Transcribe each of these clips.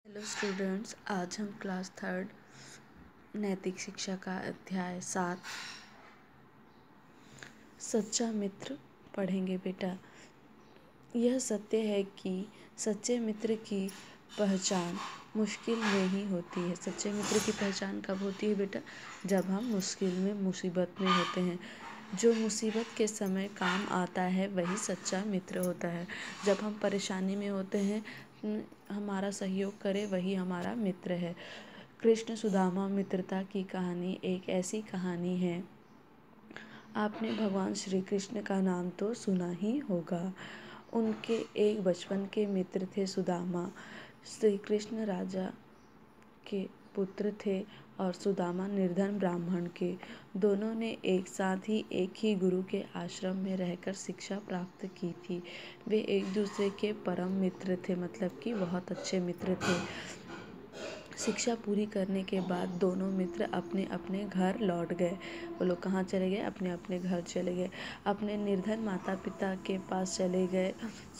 Hello students, आज हम class third नैतिक शिक्षा का अध्याय 7 सच्चा मित्र पढ़ेंगे बेटा। यह सत्य है कि सच्चे मित्र की पहचान मुश्किल में ही होती है। सच्चे मित्र की पहचान कब होती है बेटा? जब हम मुसीबत में होते हैं। जो मुसीबत के समय काम आता है वही सच्चा मित्र होता है। जब हम परेशानी में होते हैं, हमारा सहयोग करे वही हमारा मित्र है। कृष्ण सुदामा मित्रता की कहानी एक ऐसी कहानी है। आपने भगवान श्री कृष्ण का नाम तो सुना ही होगा। उनके एक बचपन के मित्र थे सुदामा। श्री कृष्ण राजा के पुत्र थे और सुदामा निर्धन ब्राह्मण के। दोनों ने एक साथ ही एक ही गुरु के आश्रम में रहकर शिक्षा प्राप्त की थी। वे एक दूसरे के परम मित्र थे, मतलब कि बहुत अच्छे मित्र थे। शिक्षा पूरी करने के बाद दोनों मित्र अपने अपने घर लौट गए। वो लोग कहाँ चले गए? अपने अपने घर चले गए। अपने निर्धन माता पिता के पास चले गए।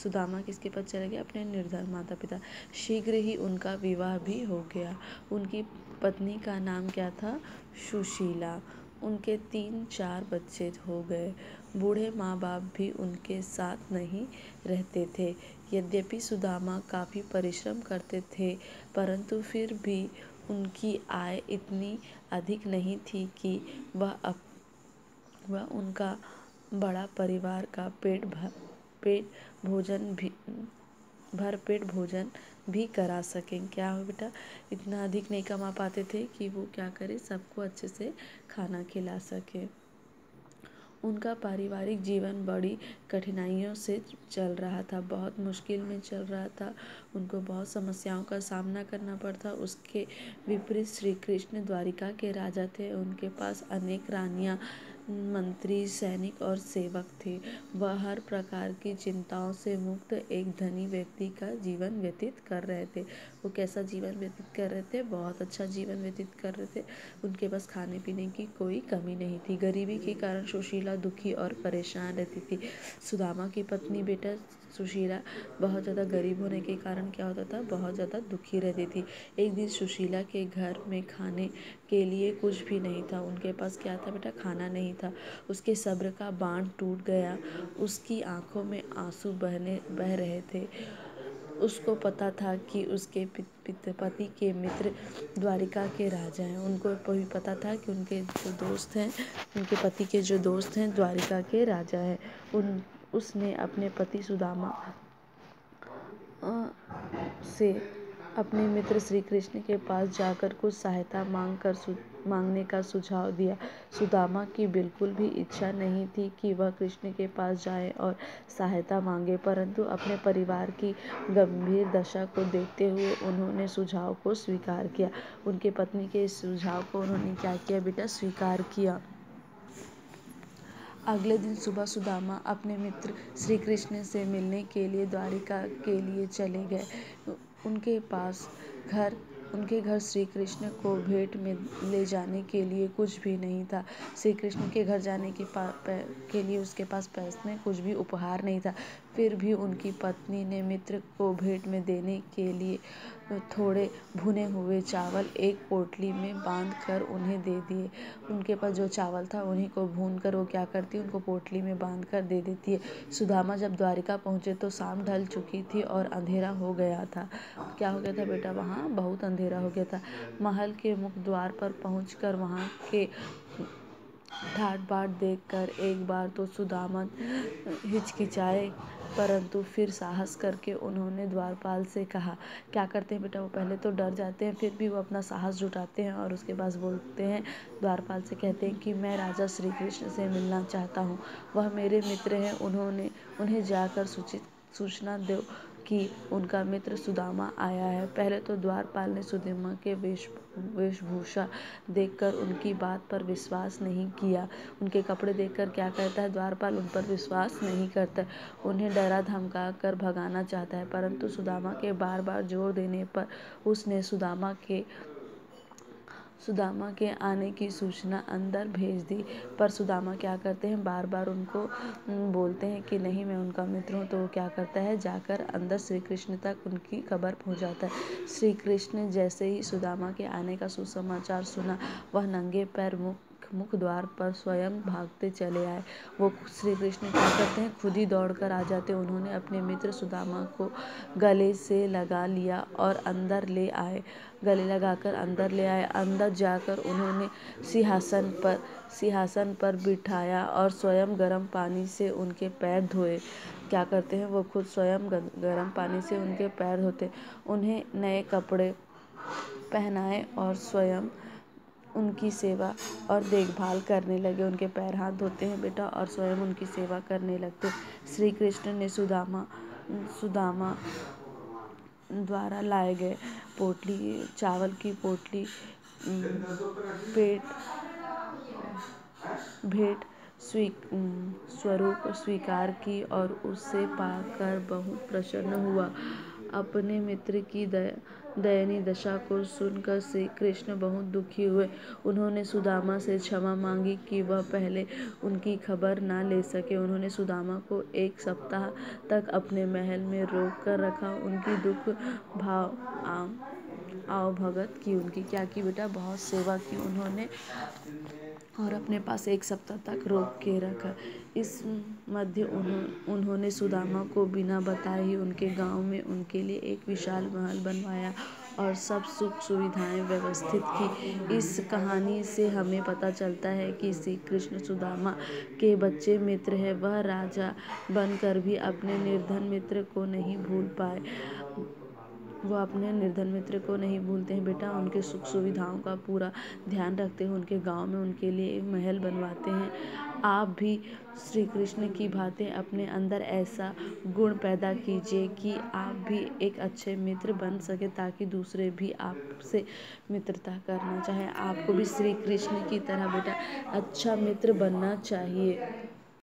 सुदामा किसके पास चले गए? अपने निर्धन माता पिता। शीघ्र ही उनका विवाह भी हो गया। उनकी पत्नी का नाम क्या था? सुशीला। उनके 3-4 बच्चे हो गए। बूढ़े माँ बाप भी उनके साथ नहीं रहते थे। यद्यपि सुदामा काफ़ी परिश्रम करते थे, परंतु फिर भी उनकी आय इतनी अधिक नहीं थी कि वह उनका बड़ा परिवार का भरपेट भोजन भी करा सकें। क्या हो बेटा? इतना अधिक नहीं कमा पाते थे कि वो क्या करें, सबको अच्छे से खाना खिला सके। उनका पारिवारिक जीवन बड़ी कठिनाइयों से चल रहा था, बहुत मुश्किल में चल रहा था। उनको बहुत समस्याओं का सामना करना पड़ता। उसके विपरीत श्री कृष्ण द्वारिका के राजा थे। उनके पास अनेक रानियां, मंत्री, सैनिक और सेवक थे। वह हर प्रकार की चिंताओं से मुक्त एक धनी व्यक्ति का जीवन व्यतीत कर रहे थे। वो कैसा जीवन व्यतीत कर रहे थे? बहुत अच्छा जीवन व्यतीत कर रहे थे। उनके पास खाने पीने की कोई कमी नहीं थी। गरीबी के कारण सुशीला दुखी और परेशान रहती थी। सुदामा की पत्नी बेटा सुशीला बहुत ज़्यादा गरीब होने के कारण क्या होता था? बहुत ज़्यादा दुखी रहती थी। एक दिन सुशीला के घर में खाने के लिए कुछ भी नहीं था। उनके पास क्या था बेटा? खाना नहीं था। उसके सब्र का बांध टूट गया। उसकी आंखों में आंसू बह रहे थे। उसको पता था कि उसके पति के मित्र द्वारिका के राजा हैं। उनको भी पता था कि उनके पति के जो दोस्त हैं द्वारिका के राजा हैं। उसने अपने पति सुदामा से अपने मित्र श्री कृष्ण के पास जाकर कुछ सहायता मांगने का सुझाव दिया। सुदामा की बिल्कुल भी इच्छा नहीं थी कि वह कृष्ण के पास जाए और सहायता मांगे, परंतु अपने परिवार की गंभीर दशा को देखते हुए उन्होंने सुझाव को स्वीकार किया। उनके पत्नी के इस सुझाव को उन्होंने क्या किया बेटा? स्वीकार किया। अगले दिन सुबह सुदामा अपने मित्र श्री कृष्ण से मिलने के लिए द्वारिका के लिए चले गए। उनके घर श्री कृष्ण को भेंट में ले जाने के लिए कुछ भी नहीं था। श्री कृष्ण के घर जाने के लिए उसके पास पैसे में कुछ भी उपहार नहीं था। फिर भी उनकी पत्नी ने मित्र को भेंट में देने के लिए थोड़े भुने हुए चावल एक पोटली में बांध कर उन्हें दे दिए। उनके पास जो चावल था उन्हीं को भून कर वो क्या करती है? उनको पोटली में बांध कर दे देती है। सुदामा जब द्वारिका पहुँचे तो शाम ढल चुकी थी और अंधेरा हो गया था। क्या हो गया था बेटा? वहाँ बहुत अंधेरा हो गया था। महल के मुख्य द्वार पर पहुँचकर वहाँ के ठाट बाट देखकर एक बार तो सुदामा हिचकिचाए, परंतु फिर साहस करके उन्होंने द्वारपाल से कहा। क्या करते हैं बेटा? वो पहले तो डर जाते हैं, फिर भी वो अपना साहस जुटाते हैं और उसके बाद बोलते हैं, द्वारपाल से कहते हैं कि मैं राजा श्री कृष्ण से मिलना चाहता हूँ। वह मेरे मित्र हैं। उन्हें जाकर सूचना दो कि उनका मित्र सुदामा आया है। पहले तो द्वारपाल ने सुदामा के वेशभूषा देखकर उनकी बात पर विश्वास नहीं किया। उनके कपड़े देखकर क्या कहता है? द्वारपाल उन पर विश्वास नहीं करता, उन्हें डरा धमका कर भगाना चाहता है। परंतु सुदामा के बार बार जोर देने पर उसने सुदामा के सुदामा के आने की सूचना अंदर भेज दी। पर सुदामा क्या करते हैं, बार बार उनको बोलते हैं कि नहीं मैं उनका मित्र हूँ। तो वो क्या करता है, जाकर अंदर श्री कृष्ण तक उनकी खबर पहुँचाता है। श्री कृष्ण जैसे ही सुदामा के आने का सुसमाचार सुना, वह नंगे पैर मुख द्वार पर स्वयं भागते चले आए। वो श्री कृष्ण क्या करते हैं, खुद ही दौड़ कर आ जाते। उन्होंने अपने मित्र सुदामा को गले से लगा लिया और अंदर ले आए। गले लगाकर अंदर ले आए। अंदर जाकर उन्होंने सिंहासन पर बिठाया और स्वयं गर्म पानी से उनके पैर धोए। क्या करते हैं, वो खुद स्वयं गर्म पानी से उनके पैर धोते, उन्हें नए कपड़े पहनाए और स्वयं उनकी सेवा और देखभाल करने लगे। उनके पैर हाथ धोते हैं बेटा और स्वयं उनकी सेवा करने लगते। श्री कृष्ण ने सुदामा द्वारा लाए गए चावल की पोटली भेंट स्वरूप स्वीकार की और उसे पाकर बहुत प्रसन्न हुआ। अपने मित्र की दयनीय दशा को सुनकर श्री कृष्ण बहुत दुखी हुए। उन्होंने सुदामा से क्षमा मांगी कि वह पहले उनकी खबर न ले सके। उन्होंने सुदामा को 1 सप्ताह तक अपने महल में रोक कर रखा। उनकी दुख भाव आवभगत की, उनकी क्या की बेटा, बहुत सेवा की उन्होंने और अपने पास 1 सप्ताह तक रोक के रखा। इस मध्य उन्होंने सुदामा को बिना बताए ही उनके गांव में उनके लिए एक विशाल महल बनवाया और सब सुख सुविधाएं व्यवस्थित की। इस कहानी से हमें पता चलता है कि श्री कृष्ण सुदामा के बच्चे मित्र हैं। वह राजा बनकर भी अपने निर्धन मित्र को नहीं भूल पाए। वो अपने निर्धन मित्र को नहीं भूलते हैं बेटा, उनके सुख सुविधाओं का पूरा ध्यान रखते हैं। उनके गांव में उनके लिए एक महल बनवाते हैं। आप भी श्री कृष्ण की भांति अपने अंदर ऐसा गुण पैदा कीजिए कि आप भी एक अच्छे मित्र बन सके, ताकि दूसरे भी आपसे मित्रता करना चाहे। आपको भी श्री कृष्ण की तरह बेटा अच्छा मित्र बनना चाहिए।